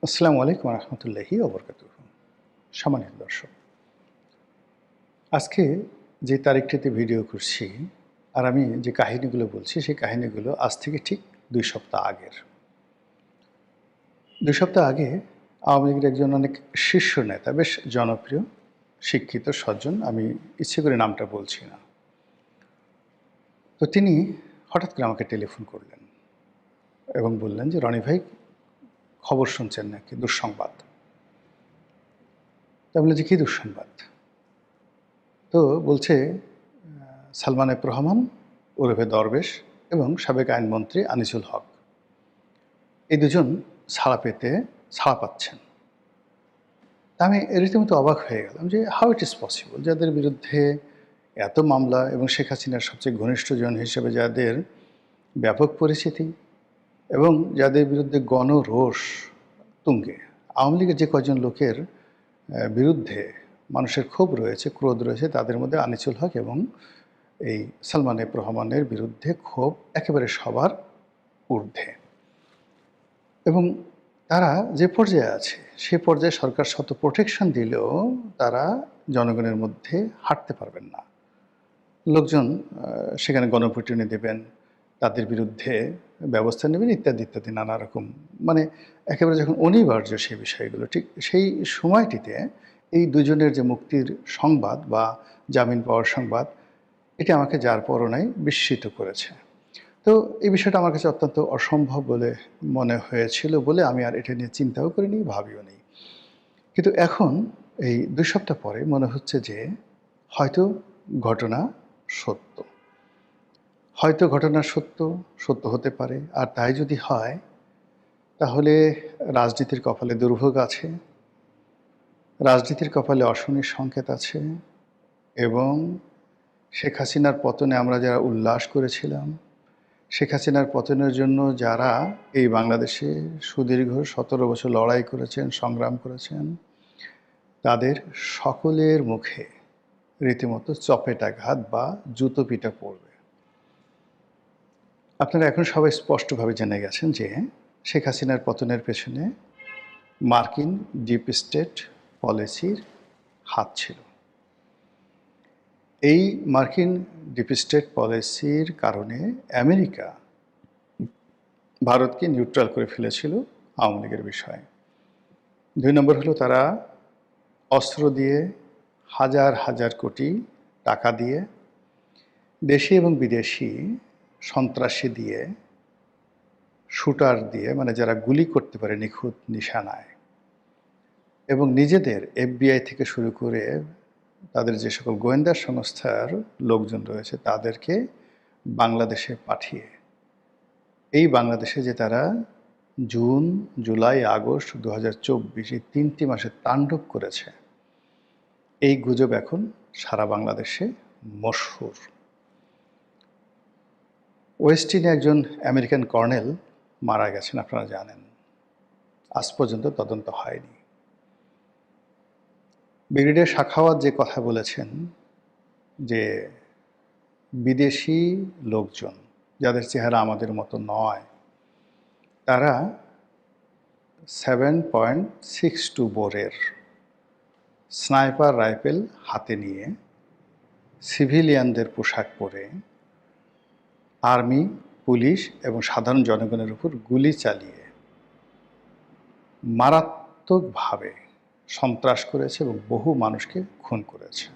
আসসালামু আলাইকুম রহমতুল্লাহি ওবরকাতুহ। সম্মানিত দর্শক, আজকে যে তারিখটিতে ভিডিও করছি আর আমি যে কাহিনীগুলো বলছি সেই কাহিনীগুলো আজ থেকে ঠিক 2 সপ্তাহ আগের। 2 সপ্তাহ আগে আওয়ামী লীগের একজন অনেক শীর্ষ নেতা, বেশ জনপ্রিয়, শিক্ষিত সজ্জন, আমি ইচ্ছে করে নামটা বলছি না, তো তিনি হঠাৎ করে আমাকে টেলিফোন করলেন এবং বললেন যে, রনি ভাই, খবর শুনছেন নাকি? দুঃসংবাদ। তা বললাম যে, কী দুঃসংবাদ? তো বলছে, সালমান এফ রহমান ওরফে দরবেশ এবং সাবেক আইনমন্ত্রী আনিসুল হক, এই দুজন ছাড়া পাচ্ছেন। আমি রীতিমতো অবাক হয়ে গেলাম যে হাউ ইট ইজ পসিবল, যাদের বিরুদ্ধে এত মামলা এবং শেখ হাসিনার সবচেয়ে ঘনিষ্ঠজন হিসেবে যাদের ব্যাপক পরিচিতি এবং যাদের বিরুদ্ধে গণরোষ তুঙ্গে, আওয়ামী লীগের যে কয়জন লোকের বিরুদ্ধে মানুষের ক্ষোভ রয়েছে, ক্রোধ রয়েছে, তাদের মধ্যে আনিসুল হক এবং এই সালমান এফ রহমানের বিরুদ্ধে ক্ষোভ একেবারে সবার ঊর্ধ্বে। এবং তারা যে পর্যায়ে আছে সে পর্যায়ে সরকার শত প্রোটেকশন দিলেও তারা জনগণের মধ্যে হাঁটতে পারবেন না। লোকজন সেখানে গণপিটুনি দেবেন, তাদের বিরুদ্ধে ব্যবস্থা নেবেন, ইত্যাদি ইত্যাদি নানা রকম, মানে একেবারে যখন অনিবার্য সেই বিষয়গুলো, ঠিক সেই সময়টিতে এই দুজনের যে মুক্তির সংবাদ বা জামিন পাওয়ার সংবাদ, এটা আমাকে যার পরনাই বিস্মিত করেছে। তো এই বিষয়টা আমার কাছে অত্যন্ত অসম্ভব বলে মনে হয়েছিল বলে আমি আর এটা নিয়ে চিন্তাও করিনি, ভাবিও নি। কিন্তু এখন এই 2 সপ্তাহ পরে মনে হচ্ছে যে হয়তো ঘটনা সত্য। হয়তো ঘটনা সত্য হতে পারে। আর তাই যদি হয়, তাহলে রাজনীতির কপালে দুর্ভোগ আছে, রাজনীতির কপালে অশনির সংকেত আছে এবং শেখ হাসিনার পতনে আমরা যারা উল্লাস করেছিলাম, শেখ হাসিনার পতনের জন্য যারা এই বাংলাদেশে সুদীর্ঘ 17 বছর লড়াই করেছেন, সংগ্রাম করেছেন, তাদের সকলের মুখে রীতিমতো চপেটাঘাত বা জুতো পিটা পড়বে। আপনারা এখন সবাই স্পষ্টভাবে জেনে গেছেন যে শেখ হাসিনার পতনের পেছনে মার্কিন ডিপ স্টেট পলিসির হাত ছিল। এই মার্কিন ডিপ স্টেট পলিসির কারণে আমেরিকা ভারতকে নিউট্রাল করে ফেলেছিল আওয়ামী লীগের বিষয়ে। 2 নম্বর হলো, তারা অস্ত্র দিয়ে, হাজার হাজার কোটি টাকা দিয়ে, দেশি এবং বিদেশি সন্ত্রাসী দিয়ে, শুটার দিয়ে, মানে যারা গুলি করতে পারে নিখুঁত নিশানায়, এবং নিজেদের FBI থেকে শুরু করে তাদের যে সকল গোয়েন্দা সংস্থার লোকজন রয়েছে তাদেরকে বাংলাদেশে পাঠিয়ে এই বাংলাদেশে যে তারা জুন, জুলাই, আগস্ট 2024 এই 3টি মাসে তাণ্ডব করেছে, এই গুজব এখন সারা বাংলাদেশে মশহুর। ওয়েস্টিনে একজন আমেরিকান কর্নেল মারা গেছেন, আপনারা জানেন। আজ পর্যন্ত তদন্ত হয়নি। ব্রিগেডিয়ার সাখাওয়াত যে কথা বলেছেন যে বিদেশি লোকজন, যাদের চেহারা আমাদের মতো নয়, তারা 7.62 বোরের স্নাইপার রাইফেল হাতে নিয়ে সিভিলিয়ানদের পোশাক পরে আর্মি, পুলিশ এবং সাধারণ জনগণের উপর গুলি চালিয়ে মারাত্মকভাবে সন্ত্রাস করেছে এবং বহু মানুষকে খুন করেছে।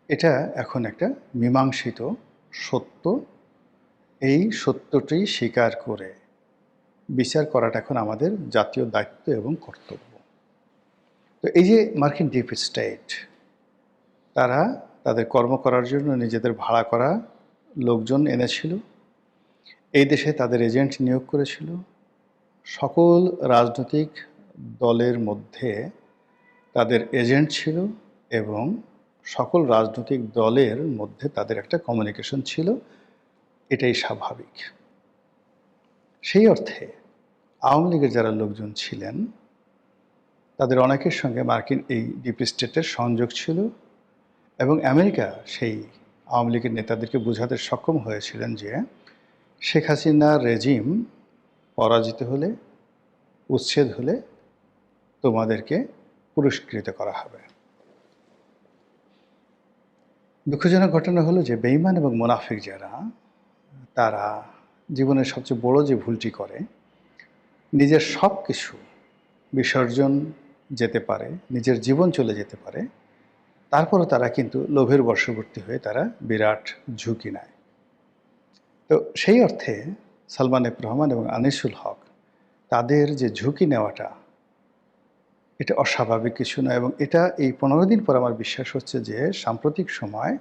এটা এখন একটা মীমাংসিত সত্য। এই সত্যটি স্বীকার করে বিচার করাটা এখন আমাদের জাতীয় দায়িত্ব এবং কর্তব্য। তো এই যে মার্কিন ডিপ স্টেট, তারা তাদের কর্ম করার জন্য নিজেদের ভাড়া করা লোকজন এনেছিল, এই দেশে তাদের এজেন্ট নিয়োগ করেছিল। সকল রাজনৈতিক দলের মধ্যে তাদের এজেন্ট ছিল এবং সকল রাজনৈতিক দলের মধ্যে তাদের একটা কমিউনিকেশন ছিল। এটাই স্বাভাবিক। সেই অর্থে আওয়ামী লীগের যারা লোকজন ছিলেন তাদের অনেকের সঙ্গে মার্কিন এই ডিপ স্টেটের সংযোগ ছিল এবং আমেরিকা সেই আওয়ামী লীগের নেতাদেরকে বোঝাতে সক্ষম হয়েছিলেন যে শেখ হাসিনার রেজিম পরাজিত হলে উচ্ছেদ হলে তোমাদেরকে পুরস্কৃত করা হবে। দুঃখজনক ঘটনা হলো যে বেঈমান এবং মুনাফিক যারা, তারা জীবনের সবচেয়ে বড় যে ভুলটি করে, নিজের সব কিছু বিসর্জন যেতে পারে, নিজের জীবন চলে যেতে পারে, তারপরও তারা কিন্তু লোভের বশবর্তী হয়ে তারা বিরাট ঝুঁকি নেয়। তো সেই অর্থে সালমান এফ রহমান এবং আনিসুল হক তাদের যে ঝুঁকি নেওয়াটা, এটা অস্বাভাবিক কিছু নয়। এবং এটা এই 15 দিন পর আমার বিশ্বাস হচ্ছে যে সাম্প্রতিক সময়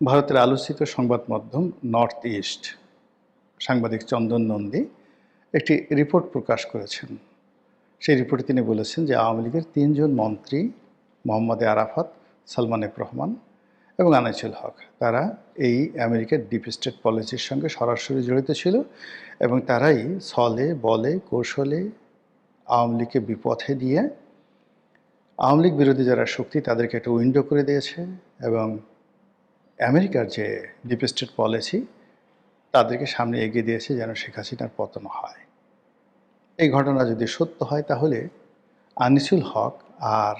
ভারতের আলোচিত সংবাদ মাধ্যম নর্থ ইস্ট সাংবাদিক চন্দন নন্দী একটি রিপোর্ট প্রকাশ করেছেন। সেই রিপোর্টে তিনি বলেছেন যে আওয়ামী লীগের 3 জন মন্ত্রী মোহাম্মদ আরাফাত, সালমান এফ রহমান এবং আনিসুল হক, তারা এই আমেরিকার ডিপ স্টেট পলিসির সঙ্গে সরাসরি জড়িত ছিল এবং তারাই ছলে বলে কৌশলে আওয়ামী লীগকে বিপথে দিয়ে আওয়ামী লীগ বিরোধী যারা শক্তি তাদেরকে একটা উইন্ডো করে দিয়েছে এবং আমেরিকার যে ডিপ স্টেট পলিসি তাদেরকে সামনে এগিয়ে দিয়েছে যেন শেখ হাসিনার পতন হয়। এই ঘটনা যদি সত্য হয় তাহলে আনিসুল হক আর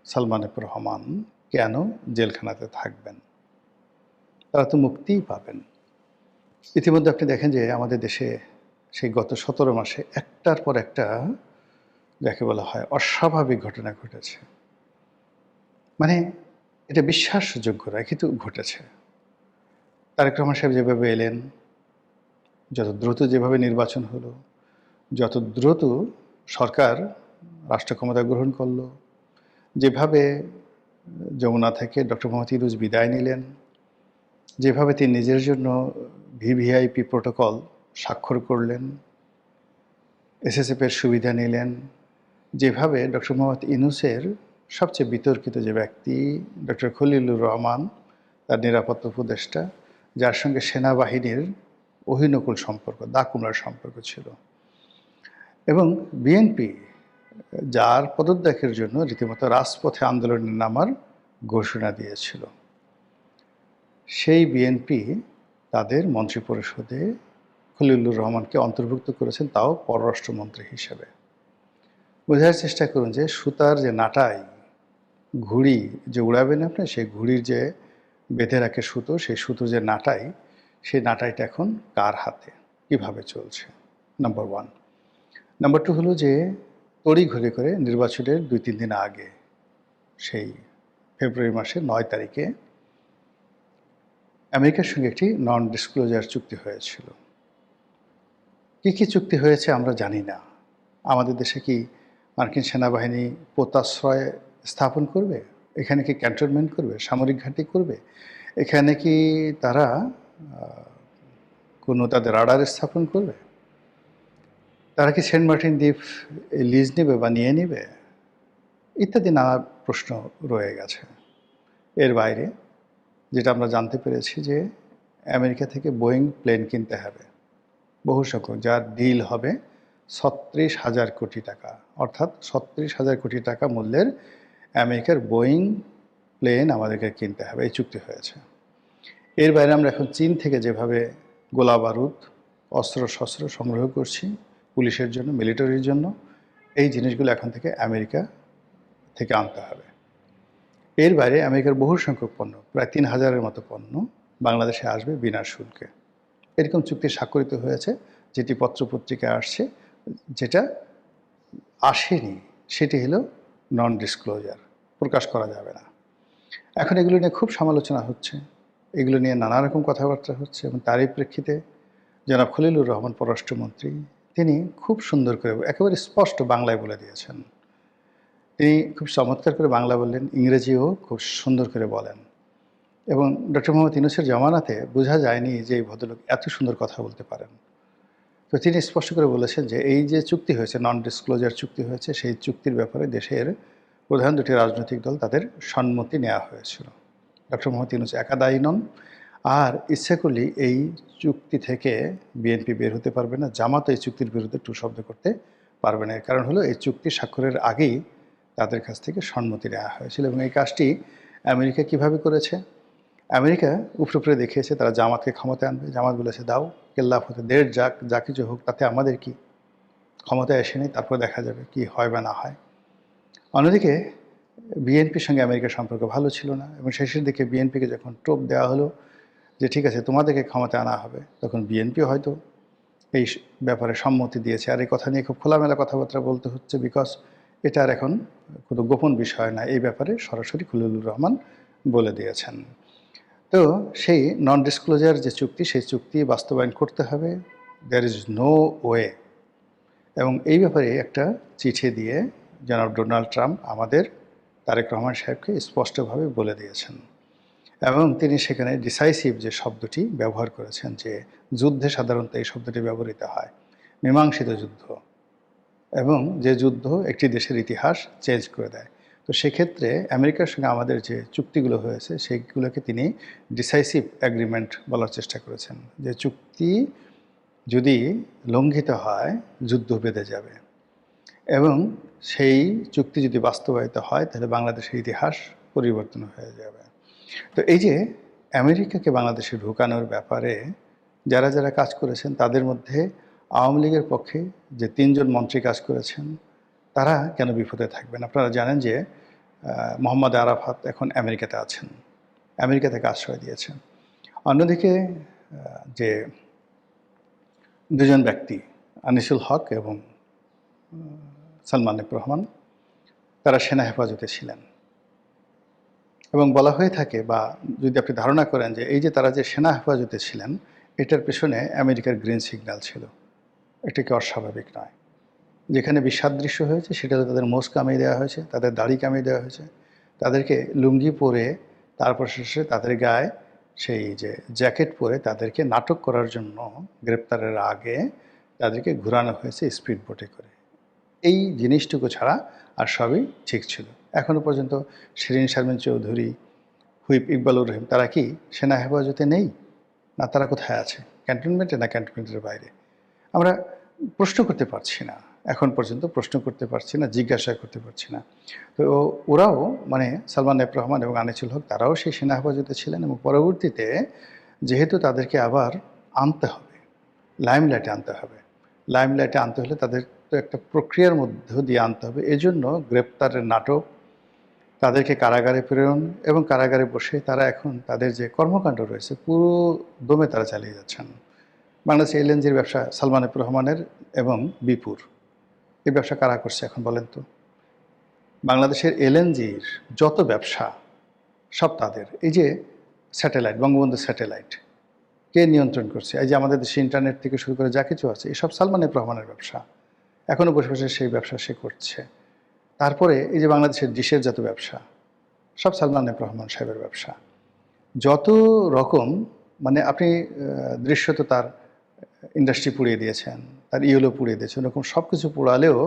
সালমান এফ রহমান কেন জেলখানাতে থাকবেন? তারা তো মুক্তিই পাবেন। ইতিমধ্যে আপনি দেখেন যে আমাদের দেশে সেই গত 17 মাসে একটার পর একটা যাকে বলা হয় অস্বাভাবিক ঘটনা ঘটেছে। মানে এটা বিশ্বাসযোগ্য নয়, কিন্তু ঘটেছে। তারেক রহমান সাহেব যেভাবে এলেন, যত দ্রুত যেভাবে নির্বাচন হলো, যত দ্রুত সরকার রাষ্ট্র ক্ষমতা গ্রহণ করলো, যেভাবে যমুনা থেকে ডক্টর মোহাম্মদ ইউনূস বিদায় নিলেন, যেভাবে তিনি নিজের জন্য ভিভিআইপি প্রোটোকল স্বাক্ষর করলেন, এসএসএফের সুবিধা নিলেন, যেভাবে ডক্টর মোহাম্মদ ইউনূসের সবচেয়ে বিতর্কিত যে ব্যক্তি ডক্টর খলিলুর রহমান, তার নিরাপত্তা উপদেষ্টা, যার সঙ্গে সেনাবাহিনীর অহিনকুল সম্পর্ক, দাকুমরার সম্পর্ক ছিল, এবং বিএনপি যার পদত্যাগের জন্য রীতিমতো রাজপথে আন্দোলনে নামার ঘোষণা দিয়েছিল, সেই বিএনপি তাদের মন্ত্রিপরিষদে খলিলুর রহমানকে অন্তর্ভুক্ত করেছেন, তাও পররাষ্ট্রমন্ত্রী হিসেবে। বোঝার চেষ্টা করুন যে সুতার যে নাটাই, ঘুড়ি যে উড়াবেন আপনি, সেই ঘুড়ির যে বেঁধে রাখে সুতো, সেই সুতো যে নাটাই, সেই নাটাইটা এখন কার হাতে, কিভাবে চলছে? নাম্বার 1। নাম্বার 2 হলো যে তড়িঘড়ি করে নির্বাচনের 2-3 দিন আগে, সেই ফেব্রুয়ারি মাসের 9 তারিখে আমেরিকার সঙ্গে একটি নন ডিসক্লোজার চুক্তি হয়েছিল। কী চুক্তি হয়েছে আমরা জানি না। আমাদের দেশে কি মার্কিন সেনাবাহিনী পোতাশ্রয় স্থাপন করবে? এখানে কি ক্যান্টনমেন্ট করবে? সামরিক ঘাঁটি করবে? এখানে কি তারা কোনো তাদের রাডার স্থাপন করবে? তারা কি সেন্ট মার্টিন দ্বীপ লিজ নেবে বা নিয়ে নেবে? ইত্যাদি নানা প্রশ্ন রয়ে গেছে। এর বাইরে যেটা আমরা জানতে পেরেছি যে আমেরিকা থেকে বোয়িং প্লেন কিনতে হবে বহু সংখ্যক, যার ডিল হবে 36,000 কোটি টাকা, অর্থাৎ 36,000 কোটি টাকা মূল্যের আমেরিকার বোয়িং প্লেন আমাদেরকে কিনতে হবে, এই চুক্তি হয়েছে। এর বাইরে আমরা এখন চীন থেকে যেভাবে গোলা বারুদ, অস্ত্রশস্ত্র সংগ্রহ করছি পুলিশের জন্য, মিলিটারির জন্য, এই জিনিসগুলো এখন থেকে আমেরিকা থেকে আনতে হবে। এর বাইরে আমেরিকার বহু সংখ্যক পণ্য, প্রায় 3,000-এর মতো পণ্য বাংলাদেশে আসবে বিনা শুল্কে। এরকম চুক্তি স্বাক্ষরিত হয়েছে, যেটি পত্রপত্রিকায় আসছে। যেটা আসেনি সেটি হলো নন ডিসক্লোজার, প্রকাশ করা যাবে না। এখন এগুলো নিয়ে খুব সমালোচনা হচ্ছে, এগুলো নিয়ে নানা রকম কথাবার্তা হচ্ছে, এবং তারই প্রেক্ষিতে জনাব খলিলুর রহমান পররাষ্ট্রমন্ত্রী, তিনি খুব সুন্দর করে একেবারে স্পষ্ট বাংলায় বলে দিয়েছেন। তিনি খুব চমৎকার করে বাংলা বললেন, ইংরেজিও খুব সুন্দর করে বলেন, এবং ডক্টর মোহাম্মদ ইউনূসের জমানাতে বোঝা যায়নি যে এই ভদ্রলোক এত সুন্দর কথা বলতে পারেন। তো তিনি স্পষ্ট করে বলেছেন যে এই যে চুক্তি হয়েছে, নন ডিসক্লোজার চুক্তি হয়েছে, সেই চুক্তির ব্যাপারে দেশের প্রধান দুটি রাজনৈতিক দল তাদের সম্মতি নেওয়া হয়েছিল। ডক্টর মোহাম্মদ ইউনূস একা দায়ী নন, আর ইচ্ছা করলেই এই চুক্তি থেকে বিএনপি বের হতে পারবে না, জামাত এই চুক্তির বিরুদ্ধে টু শব্দ করতে পারবে না। এর কারণ হলো এই চুক্তি স্বাক্ষরের আগেই তাদের কাছ থেকে সম্মতি নেওয়া হয়েছিল, এবং এই কাজটি আমেরিকা কিভাবে করেছে? আমেরিকা উপরে দেখিয়েছে তারা জামাতকে ক্ষমতায় আনবে। জামাত বলেছে দাও, কেল্লা ফতে দেড় যাক, যা কিছু হোক তাতে আমাদের কি? ক্ষমতায় আসেনি, তারপর দেখা যাবে কি হয় বা না হয়। অন্যদিকে বিএনপির সঙ্গে আমেরিকার সম্পর্ক ভালো ছিল না, এবং শেষের দিকে বিএনপিকে যখন টোপ দেওয়া হলো যে ঠিক আছে তোমাদেরকে ক্ষমতায় আনা হবে, তখন বিএনপি হয়তো এই ব্যাপারে সম্মতি দিয়েছে। আর এই কথা নিয়ে খুব খোলামেলা কথাবার্তা বলতে হচ্ছে, বিকজ এটা আর এখন কোনো গোপন বিষয় না, এই ব্যাপারে সরাসরি খলিলুর রহমান বলে দিয়েছেন। তো সেই নন ডিসক্লোজার যে চুক্তি, সেই চুক্তি বাস্তবায়ন করতে হবে, দেয়ার ইজ নো ওয়ে। এবং এই ব্যাপারে একটা চিঠি দিয়ে জনাব ডোনাল্ড ট্রাম্প আমাদের তারেক রহমান সাহেবকে স্পষ্টভাবে বলে দিয়েছেন। এবং তিনি সেখানে ডিসাইসিভ যে শব্দটি ব্যবহার করেছেন, যে যুদ্ধে সাধারণত এই শব্দটি ব্যবহৃত হয়, মীমাংসিত যুদ্ধ, এবং যে যুদ্ধ একটি দেশের ইতিহাস চেঞ্জ করে দেয়। তো সেক্ষেত্রে আমেরিকার সঙ্গে আমাদের যে চুক্তিগুলো হয়েছে সেইগুলোকে তিনি ডিসাইসিভ অ্যাগ্রিমেন্ট বলার চেষ্টা করেছেন, যে চুক্তি যদি লঙ্ঘিত হয় যুদ্ধ বেঁধে যাবে, এবং সেই চুক্তি যদি বাস্তবায়িত হয় তাহলে বাংলাদেশের ইতিহাস পরিবর্তন হয়ে যাবে। তো এই যে আমেরিকাকে বাংলাদেশে ঢুকানোর ব্যাপারে যারা যারা কাজ করেছেন, তাদের মধ্যে আওয়ামী লীগের পক্ষে যে 3 জন মন্ত্রী কাজ করেছেন, তারা কেন বিপদে থাকবেন? আপনারা জানেন যে মোহাম্মদ আরাফাত এখন আমেরিকাতে আছেন, আমেরিকা থেকে আশ্রয় দিয়েছেন। অন্যদিকে যে 2 জন ব্যক্তি, আনিসুল হক এবং সালমান এফ রহমান, তারা সেনা হেফাজতে ছিলেন। এবং বলা হয়ে থাকে, বা যদি আপনি ধারণা করেন যে এই যে তারা যে সেনা হেফাজতে ছিলেন, এটার পেছনে আমেরিকার গ্রিন সিগন্যাল ছিল। এটা কি অস্বাভাবিক নয়? যেখানে বিসাদৃশ্য হয়েছে সেটা হলো তাদের মোষ কামিয়ে দেওয়া হয়েছে, তাদের দাড়ি কামিয়ে দেওয়া হয়েছে, তাদেরকে লুঙ্গি পরে, তারপর শেষে তাদের গায়ে সেই যে জ্যাকেট পরে তাদেরকে নাটক করার জন্য গ্রেপ্তারের আগে তাদেরকে ঘোরানো হয়েছে স্পিড বোটে করে। এই জিনিসটুকু ছাড়া আর সবই ঠিক ছিল। এখনও পর্যন্ত শিরিন শারমিন চৌধুরী, হুইপ ইকবালুর রহিম, তারা কি সেনা হেফাজতে নেই? না, তারা কোথায় আছে? ক্যান্টনমেন্টে না ক্যান্টনমেন্টের বাইরে? আমরা প্রশ্ন করতে পারছি না, এখন পর্যন্ত প্রশ্ন করতে পারছি না, জিজ্ঞাসা করতে পারছি না। তো ওরাও, মানে সালমান এফ রহমান এবং আনিসুল হক, তারাও সেই সেনা হেফাজতে ছিলেন, এবং পরবর্তীতে যেহেতু তাদেরকে আবার আনতে হবে, লাইমলাইটে আনতে হবে, লাইমলাইটে আনতে হলে তাদের তো একটা প্রক্রিয়ার মধ্য দিয়ে আনতে হবে। এজন্য গ্রেপ্তারের নাটক, তাদেরকে কারাগারে প্রেরণ, এবং কারাগারে বসে তারা এখন তাদের যে কর্মকাণ্ড রয়েছে পুরো দমে তারা চালিয়ে যাচ্ছেন। বাংলাদেশে এলএনজির ব্যবসা সালমান এফ রহমানের এবং বিপুর, এই ব্যবসা কারা করছে এখন বলেন তো? বাংলাদেশের এলএনজির যত ব্যবসা সব তাদের। এই যে স্যাটেলাইট, বঙ্গবন্ধু স্যাটেলাইট কে নিয়ন্ত্রণ করছে? এই যে আমাদের দেশে ইন্টারনেট থেকে শুরু করে যা কিছু আছে, এসব সালমান এফ রহমানের ব্যবসা। এখনও বসে বসে সেই ব্যবসা সে করছে। তারপরে এই যে বাংলাদেশের ডিশের যত ব্যবসা, সব সালমান এফ রহমান সাহেবের ব্যবসা। যত রকম, মানে আপনি দৃশ্যত তার ইন্ডাস্ট্রি পুড়িয়ে দিয়েছেন, তার ইয়েলো পুড়িয়ে দিয়েছেন, এরকম সব কিছু পোড়ালেও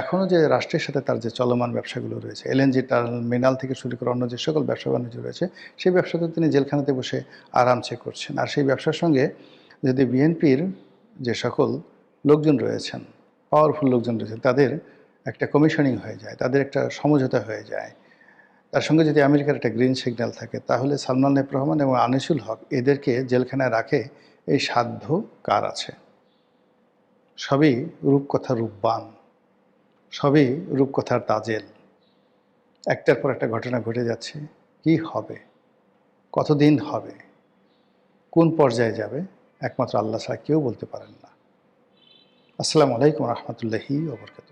এখনও যে রাষ্ট্রের সাথে তার যে চলমান ব্যবসাগুলো রয়েছে, এলএনজি টার্মিনাল থেকে শুরু করে অন্য যে সকল ব্যবসা বাণিজ্য রয়েছে, সেই ব্যবসাতে তিনি জেলখানাতে বসে আরামসে করছেন। আর সেই ব্যবসার সঙ্গে যদি বিএনপির যে সকল লোকজন রয়েছেন, পাওয়ারফুল লোকজন রয়েছেন, তাদের একটা কমিশনিং হয়ে যায়, তাদের একটা সমঝোতা হয়ে যায়, তার সঙ্গে যদি আমেরিকার একটা গ্রিন সিগন্যাল থাকে, তাহলে সালমান এফ রহমান এবং আনিসুল হক এদেরকে জেলখানায় রাখে এই সাধ্য কার আছে? সবই রূপকথা রূপবান, সবই রূপকথার তাজেল। একটার পর একটা ঘটনা ঘটে যাচ্ছে। কি হবে, কতদিন হবে, কোন পর্যায়ে যাবে, একমাত্র আল্লাহ ছাড়া কেউ বলতে পারেন না। আসসালামু আলাইকুম রহমতুল্লাহি ওয়া বারাকাতুহু।